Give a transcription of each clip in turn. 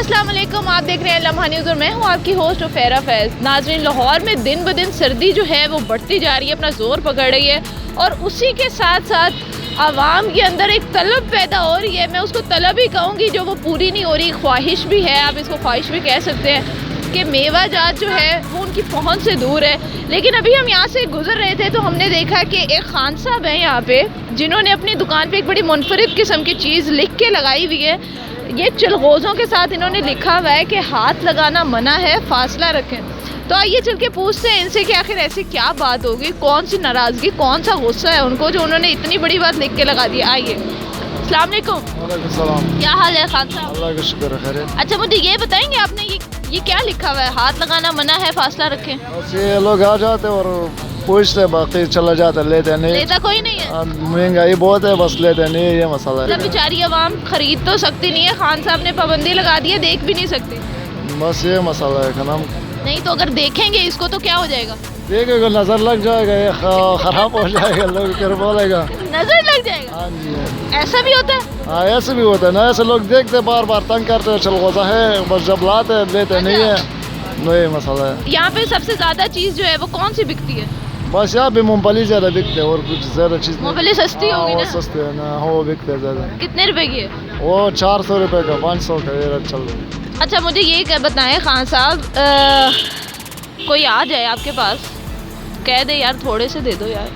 अस्सलाम वालेकुम, आप देख रहे हैं लम्हा न्यूज़ और मैं हूं आपकी होस्ट उफेरा फैज़। नाज़रीन, लाहौर में दिन ब दिन सर्दी जो है वो बढ़ती जा रही है, अपना ज़ोर पकड़ रही है और उसी के साथ साथ आवाम के अंदर एक तलब पैदा हो रही है। मैं उसको तलब ही कहूँगी जो वो पूरी नहीं हो रही, ख्वाहिश भी है, आप इसको ख्वाहिश भी कह सकते हैं कि मेवा जात जो है वो उनकी पहुंच से दूर है। लेकिन अभी हम यहाँ से गुजर रहे थे तो हमने देखा कि एक खान साहब हैं यहाँ पे, जिन्होंने अपनी दुकान पे एक बड़ी मुनफरिद किस्म की चीज़ लिख के लगाई हुई है। ये चलगोज़ों के साथ इन्होंने लिखा हुआ है कि हाथ लगाना मना है, फासला रखें। तो आइए चल के पूछते हैं इनसे कि आखिर ऐसी क्या बात होगी, कौन सी नाराज़गी, कौन सा गुस्सा है उनको जो उन्होंने इतनी बड़ी बात लिख के लगा दी। आइए। अस्सलाम वालेकुम। क्या हाल है खान साहब? अल्लाह का शुक्र है। अच्छा, मुझे ये बताएंगे आपने ये क्या लिखा हुआ है? हाथ लगाना मना है, फासला रखें। बस ये लोग आ जाते और पूछते, बाकी चला जाता, लेते नहीं। लेता कोई नहीं है, महंगाई बहुत है, बस लेते नहीं, ये मसाला है। बेचारी आवाम खरीद तो सकती नहीं है, खान साहब ने पाबंदी लगा दी है, देख भी नहीं सकती। बस ये मसाला है खाना। नहीं तो अगर देखेंगे इसको तो क्या हो जाएगा? देखेगा, नजर लग जाएगा, ये खराब हो जाएगा, लोग फिर बोलेगा नजर लग जाएगा। हाँ जी, ऐसा भी होता है? हाँ ऐसे भी होता है ना, ऐसे लोग देखते बार बार तंग करते, चल गोजा है, बस जब लाते लेते नहीं है, वही मसाला है। यहाँ पे सबसे ज्यादा चीज जो है वो कौन सी बिकती है? बस यहाँ पे मूंगफली ज्यादा बिकते है और कुछ ज्यादा चीज नहीं। मूंगफली सस्ती होगी ना? सस्ते है ना, वो बिकते है ज्यादा। कितने रुपए की है वो 400 रुपए का, 500 का ये रेट चल रहा है। अच्छा, मुझे ये क्या बताएं खान साहब, कोई आ जाए आपके पास, कह दे यार थोड़े से दे दो यार,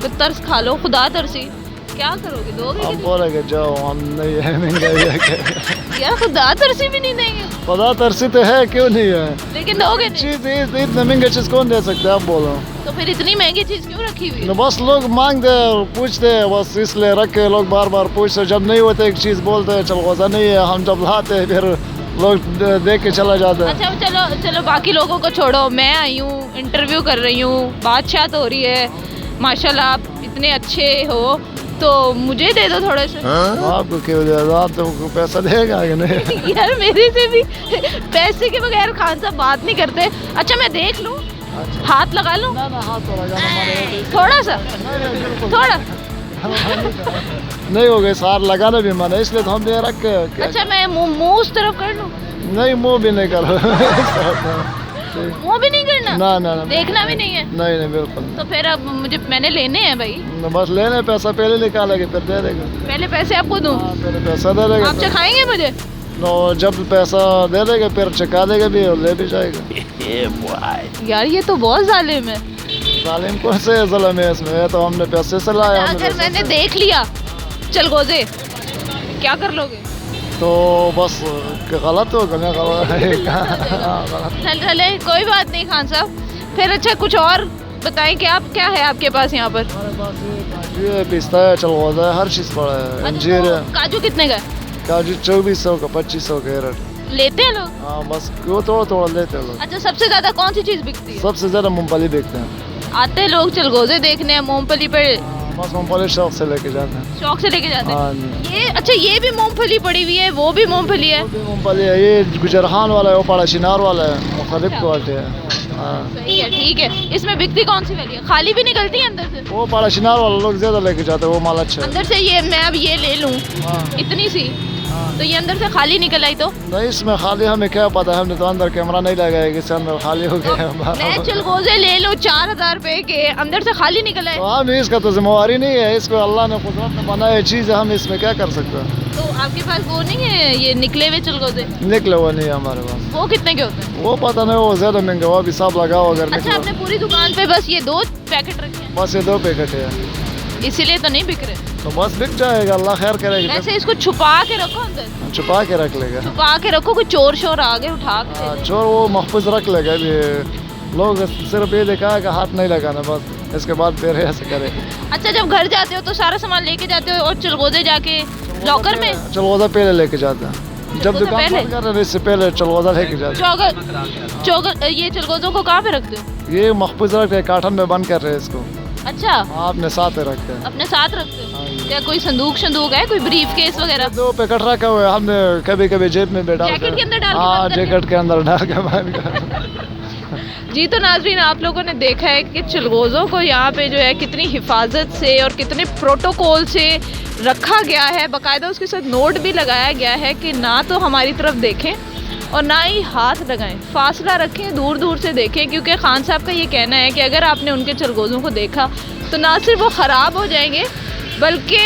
कुछ तरस खा लो, खुदा तरसी, क्या करोगे? दोगे? हम बोलेंगे जाओ, हम नहीं है, महंगाई है यार खुदा तरसी भी नहीं देंगे? खुदा तरसी तो है, क्यों नहीं है, लेकिन दोगे नहीं। चीज इतने महंगे चीज कौन दे सकते हैं, आप बोलो। तो फिर इतनी महंगी चीज क्यों रखी हुई है? बस लोग मांगते और पूछते, बस इसलिए रखे, लोग बार बार पूछते, जब नहीं होते एक चीज बोलते हैं चल गोजा नहीं है, हम जब लाते हैं फिर लोग देख के चला जाता है। अच्छा चलो चलो, बाकी लोगों को छोड़ो, मैं आई हूँ, इंटरव्यू कर रही हूँ, बातचीत हो रही है, माशाल्लाह आप इतने अच्छे हो, तो मुझे दे दो थोड़े से। आपको क्यों दे, आप तो पैसा देगा कि नहीं? यार मेरे से भी पैसे के बगैर खान साहब बात नहीं करते। अच्छा मैं देख लूँ, हाथ लगा लूँ? थोड़ा सा, थोड़ा नहीं हो गए, सार लगाना भी मन है, इसलिए तो हम दे रखे। अच्छा मैं मुंह उस तरफ कर लूँ? नहीं, मुंह भी नहीं करो। मुंह भी नहीं करना? ना ना ना, देखना भी नहीं है? नहीं नहीं बिल्कुल। तो फिर अब मैंने लेने हैं भाई। बस लेने, पैसा पहले निकालेंगे फिर दे देगा। पहले पैसे आपको दूं? पहले पैसा दे देगा, आप चखाएंगे मुझे? तो जब पैसा दे देगा फिर चका देगा भी और ले भी जाएगा। यार ये तो बहुत जालिम है। जालिम कौन से ज़ुल्म है इसमें, तो हमने पैसे से लाया। अगर मैंने देख लिया चल गोजे, क्या कर लोगे? तो बस गलत हो गया, चले कोई बात नहीं खान साहब। फिर अच्छा कुछ और बताएं कि आप क्या है आपके पास यहाँ पर? काजू है, पिस्ता है, चलगोजा है, हर चीज़ पड़ा है, अंजीर है। काजू कितने का? काजू 2400 का, 2500 का रेट। लेते हैं लोग? हाँ बस वो थोड़ा थोड़ा लेते हैं लोग। अच्छा, सबसे ज्यादा कौन सी चीज बिकती है? सबसे ज्यादा मूंगफली बिकते हैं। आते हैं लोग चलगोजे देखने हैं, मूंगफली पे बस मूंगफली शौक से लेके जाते हैं। शौक से लेके जाते हाँ हैं। ये अच्छा, ये भी मूंगफली पड़ी हुई है, वो भी मूंगफली है? मूंगफली है, ये गुजरखान वाला है, वो पड़ा शिनार वाला है, मुख्तलिफ क्वालिटी है। हाँ सही है, ठीक है। इसमें बिकती कौन सी वाली है? खाली भी निकलती है अंदर से? वो पड़ा शिनार वाला लोग ज्यादा लेके जाते हैं, वो माल अच्छा है। अंदर से ये मैं अब ये ले लूँ हाँ। इतनी सी, तो ये अंदर से खाली निकल आई तो? नहीं, इसमें खाली हमें क्या पता है, हमने तो अंदर कैमरा नहीं लगाया कि इससे अंदर खाली हो गया है। मैं चलगोजे ले लूँ 4000 रुपए के, अंदर से खाली निकल आए तो हम इसका तो जिम्मेवारी नहीं है, इसको अल्लाह ने कुदरत में बनाया चीज़ है, हम इसमें क्या कर सकते हैं। तो आपके पास वो नहीं है ये निकले हुए चलगोजे? निकले हुआ नहीं है हमारे पास। वो कितने के होते हैं? वो पता नहीं, वो ज्यादा महंगा, वो भी सब लगाओ अगर अच्छा, आपने पूरी दुकान पे बस ये 2 पैकेट रखे हैं? बस ये 2 पैकेट है, इसीलिए तो नहीं बिक रहे। तो बस बिक जाएगा, अल्लाह खैर करेगा। वैसे इसको छुपा के रखो अंदर, छुपा के रख लेगा, छुपा के रखो, कोई चोर शोर आ गए उठा के। चोर वो महफूज रख लेगा। अभी लोग सिर्फ ये देखा है कि हाथ नहीं लगाना, बस इसके बाद फिर ऐसे करे। अच्छा, जब घर जाते हो तो सारा सामान लेके जाते हो और चलगोजे जाके लॉकर में? चलगोजा पहले लेके जाते हैं, जब दुकान बंद करने से पहले चलगोजा लेके जाते चौगर ये चलगोजों को कहाँ पे रखते हो? ये महफूज रख के कार्टन में बंद कर रहे हैं इसको। अच्छा, आपने साथ रखते हैं? अपने साथ रखते हो? क्या कोई संदूक है, कोई ब्रीफ केस वगैरह? 2 पैकेट रखा हुआ है हमने, कभी कभी जेब में बैठा, जैकेट के अंदर डाल के? हाँ, जैकेट के अंदर डाल के बंद कर। जी तो नाज़रीन, आप लोगों ने देखा है कि चलगोज़ों को यहाँ पे जो है कितनी हिफाजत से और कितने प्रोटोकॉल से रखा गया है। बाकायदा उसके साथ नोट भी लगाया गया है कि ना तो हमारी तरफ देखें और ना ही हाथ लगाएं, फासला रखें, दूर दूर से देखें, क्योंकि खान साहब का ये कहना है कि अगर आपने उनके चरगोज़ों को देखा तो ना सिर्फ वो ख़राब हो जाएंगे बल्कि,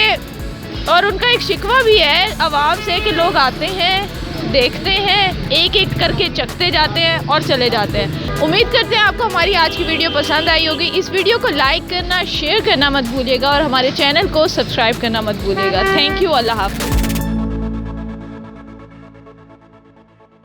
और उनका एक शिकवा भी है आवाम से कि लोग आते हैं, देखते हैं, एक एक करके चखते जाते हैं और चले जाते हैं। उम्मीद करते हैं आपको हमारी आज की वीडियो पसंद आई होगी। इस वीडियो को लाइक करना, शेयर करना मत भूलिएगा और हमारे चैनल को सब्सक्राइब करना मत भूलिएगा। थैंक यू, अल्लाह हाफ़िज़।